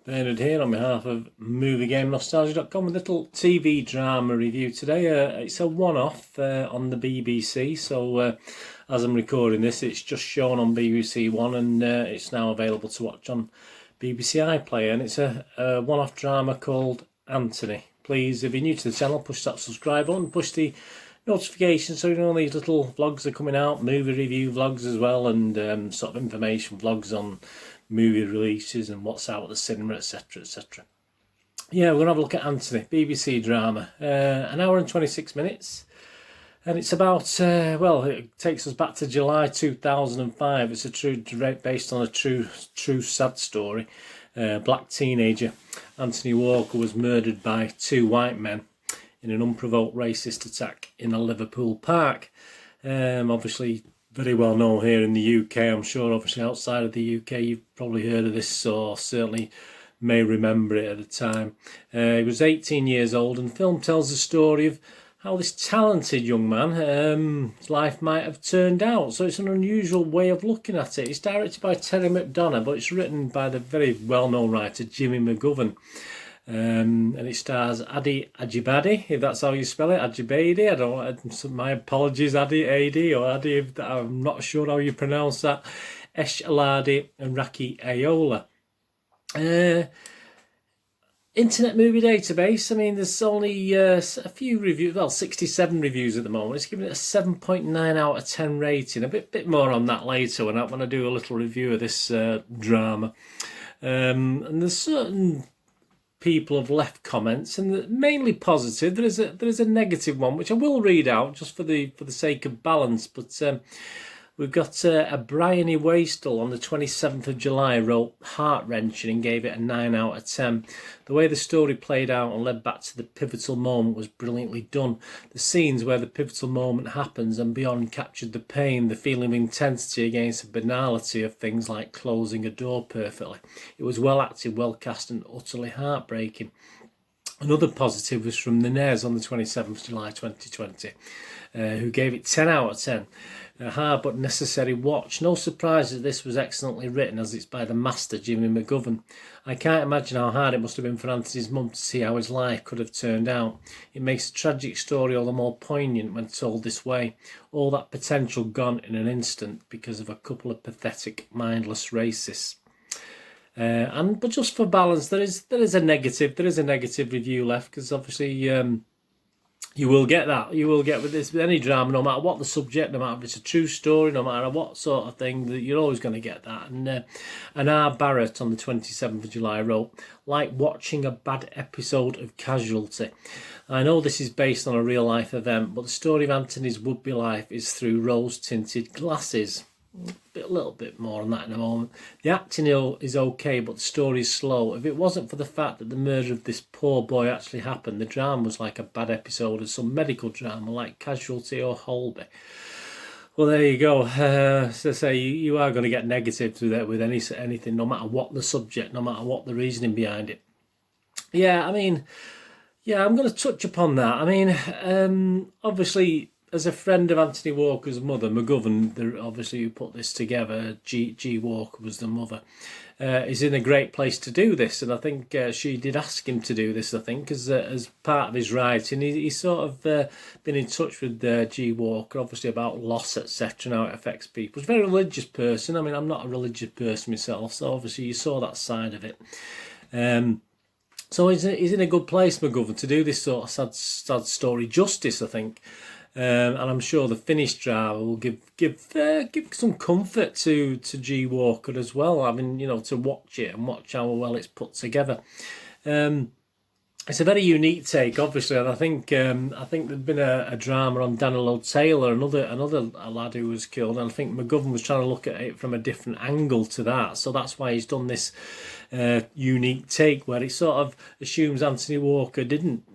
Bernard here on behalf of MovieGameNostalgia.com with a little TV drama review today. It's a one-off on the BBC, so as I'm recording this, it's just shown on BBC One and it's now available to watch on BBC iPlayer, and it's a one-off drama called Anthony. Please, if you're new to the channel, push that subscribe button, push the notifications so you know these little vlogs are coming out, movie review vlogs as well, and sort of information vlogs on movie releases and what's out at the cinema, etc, etc. Yeah, we're going to have a look at Anthony, BBC drama, an hour and 26 minutes, and it's about, well, it takes us back to July 2005. It's based on a true sad story. Black teenager Anthony Walker was murdered by two white men in an unprovoked racist attack in a Liverpool park. Obviously very well known here in the UK. I'm sure obviously outside of the UK you've probably heard of this, or certainly may remember it at the time. He was 18 years old, and the film tells the story of how this talented young man, his life might have turned out. So it's an unusual way of looking at it. It's directed by Terry McDonough, but it's written by the very well-known writer Jimmy Mcgovern. And it stars Adi Ajibade, if that's how you spell it, Ajibade. I don't. My apologies, Adi, or Adi. I'm not sure how you pronounce that. Esh Aladi and Raki Ayola. Internet Movie Database. I mean, there's only a few reviews. Well, 67 reviews at the moment. It's giving it a 7.9 out of 10 rating. A bit more on that later when I do a little review of this drama. And there's certain people have left comments, and mainly positive. There is a negative one which I will read out just for the sake of balance. But we've got a Bryony Wastel on the 27th of July wrote heart-wrenching and gave it a 9 out of 10. The way the story played out and led back to the pivotal moment was brilliantly done. The scenes where the pivotal moment happens and beyond captured the pain, the feeling of intensity against the banality of things like closing a door perfectly. It was well acted, well cast, and utterly heartbreaking. Another positive was from Nunez on the 27th of July 2020, who gave it 10 out of 10. A hard but necessary watch. No surprise that this was excellently written, as it's by the master Jimmy Mcgovern. I can't imagine how hard it must have been for Anthony's mum to see how his life could have turned out. It makes a tragic story all the more poignant when told this way. All that potential gone in an instant because of a couple of pathetic, mindless racists. But just for balance, there is a negative review left, because obviously you will get that. You will get with any drama, no matter what the subject, no matter if it's a true story, no matter what sort of thing, that you're always going to get that. And R. Barrett on the 27th of July wrote, like watching a bad episode of Casualty. I know this is based on a real life event, but the story of Anthony's would-be life is through rose-tinted glasses. A little bit more on that in a moment. The acting is okay, but the story is slow. If it wasn't for the fact that the murder of this poor boy actually happened, the drama was like a bad episode of some medical drama like Casualty or Holby. Well, there you go. So say you are going to get negative through that with anything, no matter what the subject, no matter what the reasoning behind it. Yeah, I mean, yeah, I'm going to touch upon that. I mean, obviously, as a friend of Anthony Walker's mother, Mcgovern, obviously who put this together, G. Walker was the mother, is in a great place to do this, and I think she did ask him to do this, I think, as part of his writing. He's sort of been in touch with G. Walker, obviously about loss, etc., and how it affects people. He's a very religious person. I mean, I'm not a religious person myself, so obviously you saw that side of it. So he's in a good place, Mcgovern, to do this sort of sad story justice, I think. And I'm sure the finished drama will give some comfort to G. Walker as well. I mean, you know, to watch it and watch how well it's put together. It's a very unique take, obviously, and I think there'd been a drama on Daniel Taylor, another lad who was killed, and I think Mcgovern was trying to look at it from a different angle to that. So that's why he's done this unique take where it sort of assumes Anthony Walker didn't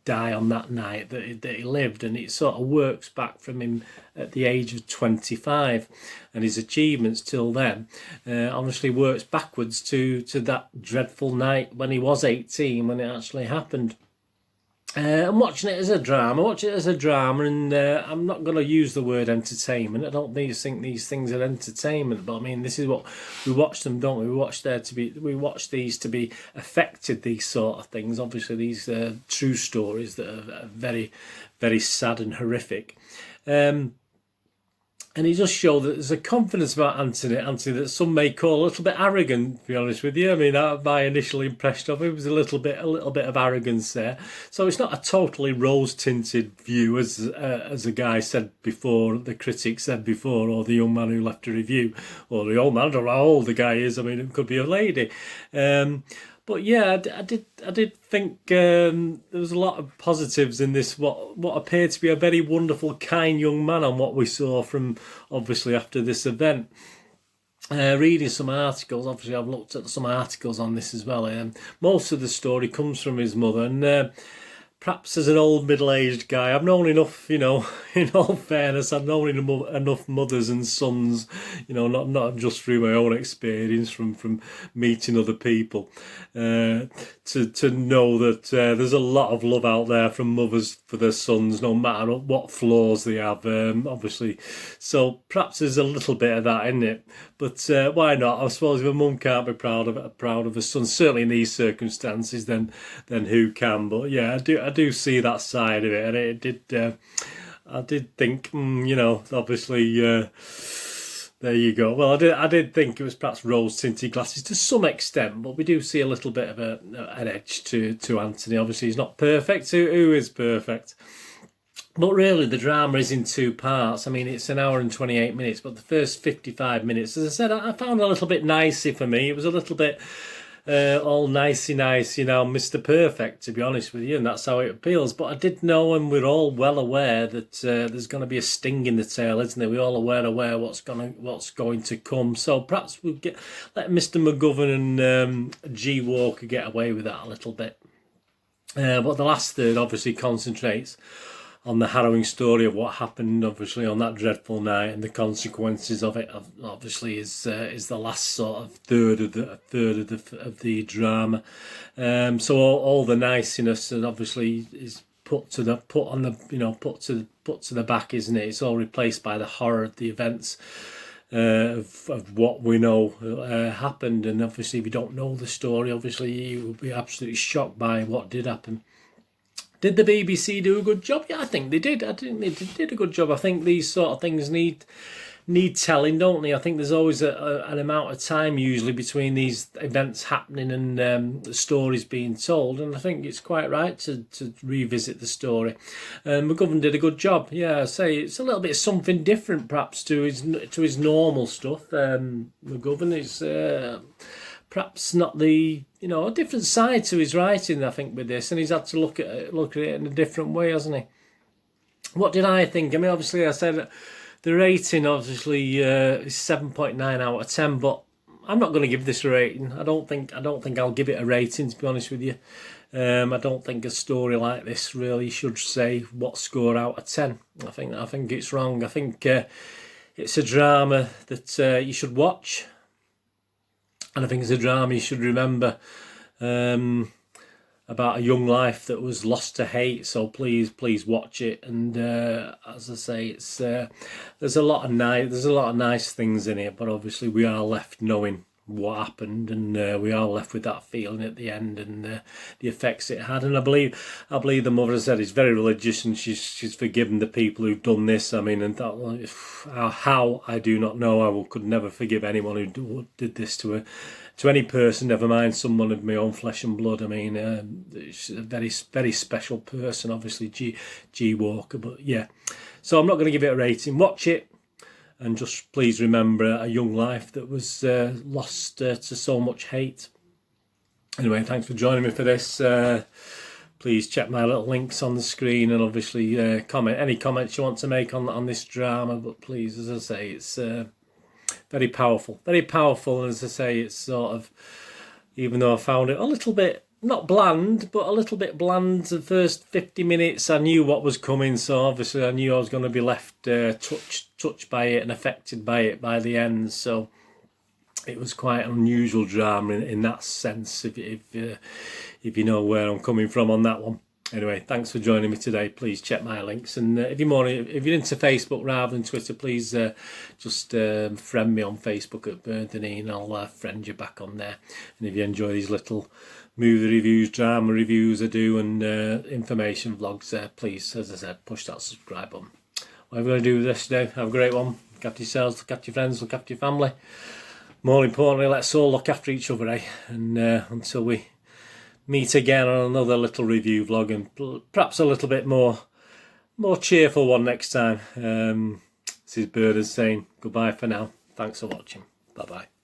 die on that night that he lived, and it sort of works back from him at the age of 25 and his achievements till then. Obviously works backwards to that dreadful night when he was 18, when it actually happened. I'm watching it as a drama. And I'm not going to use the word entertainment. I don't think these things are entertainment, but I mean, this is what we watch them, don't we? We watch these to be affected. These sort of things. Obviously, these true stories that are very, very sad and horrific. And he does show that there's a confidence about Anthony that some may call a little bit arrogant, to be honest with you. I mean, my initial impression of him was a little bit of arrogance there. So it's not a totally rose-tinted view, as a guy said before, the critic said before, or the young man who left a review, or the old man, I don't know how old the guy is. I mean, it could be a lady. But yeah, I did think there was a lot of positives in this. What appeared to be a very wonderful, kind young man, on what we saw from obviously after this event. Reading some articles, obviously I've looked at some articles on this as well. Most of the story comes from his mother, and perhaps as an old middle-aged guy, I've known enough, in all fairness, I've known enough mothers and sons, not just through my own experience from meeting other people, to know that there's a lot of love out there from mothers for their sons, no matter what flaws they have, obviously. So perhaps there's a little bit of that in it, but why not? I suppose if a mum can't be proud of a son, certainly in these circumstances, then who can? But yeah, I do see that side of it, and it did. I did think, obviously, there you go. Well, I did think it was perhaps rose-tinted glasses to some extent, but we do see a little bit of an edge to Anthony. Obviously, he's not perfect. Who is perfect? But really, the drama is in two parts. I mean, it's an hour and 28 minutes, but the first 55 minutes, as I said, I found a little bit nicey for me. It was a little bit all nicey nice, Mr. Perfect, to be honest with you, and that's how it appeals. But I did know, and we're all well aware that there's going to be a sting in the tail, isn't there? We're all aware what's going to come. So perhaps we'll let Mr. Mcgovern and G. Walker get away with that a little bit. But the last third obviously concentrates on the harrowing story of what happened, obviously, on that dreadful night, and the consequences of it. Obviously, is the last sort of third of the drama. So all the niceness, and obviously, is put to the back, isn't it? It's all replaced by the horror of the events of what we know happened. And obviously, if you don't know the story, obviously you will be absolutely shocked by what did happen. Did the BBC do a good job? Yeah, I think they did. I think they did a good job. I think these sort of things need telling, don't they? I think there's always an amount of time usually between these events happening and the stories being told, and I think it's quite right to revisit the story. Mcgovern did a good job. Yeah, I say it's a little bit something different perhaps to his normal stuff. Mcgovern is perhaps not the a different side to his writing, I think, with this, and he's had to look at it in a different way, hasn't he? What did I think? I mean, obviously, I said the rating obviously is 7.9 out of 10, but I'm not going to give this a rating. I don't think I'll give it a rating, to be honest with you. I don't think a story like this really should say what score out of 10. I think it's wrong. I think it's a drama that you should watch. And I think it's a drama you should remember about a young life that was lost to hate. So please watch it. And as I say, it's there's a lot of nice things in it, but obviously we are left knowing what happened, and we are left with that feeling at the end and the effects it had. And I believe the mother, as I said, is very religious, and she's forgiven the people who've done this. I mean, and that, how I do not know. I could never forgive anyone who did this to any person, never mind someone of my own flesh and blood. I mean, she's a very, very special person, obviously, G. Walker. But yeah, so I'm not going to give it a rating. Watch it. And just please remember a young life that was lost to so much hate. Anyway, thanks for joining me for this. Please check my little links on the screen, and obviously comment any comments you want to make on this drama. But please, as I say, it's very powerful. Very powerful, and as I say, it's sort of, even though I found it a little bit, not bland, but a little bit bland. The first 50 minutes, I knew what was coming, so obviously I knew I was going to be left touched by it and affected by it by the end. So it was quite an unusual drama in that sense, if you know where I'm coming from on that one. Anyway, thanks for joining me today. Please check my links, and if you're into Facebook rather than Twitter, please just friend me on Facebook at Bernardine, and I'll friend you back on there. And if you enjoy these little movie reviews, drama reviews I do, and information vlogs, please, as I said, push that subscribe button. Whatever I do with this today, have a great one. Look after yourselves, look after your friends, look after your family. More importantly, let's all look after each other, eh? And until we meet again on another little review vlog, and perhaps a little bit more cheerful one next time. This is Bernard saying goodbye for now. Thanks for watching. Bye bye.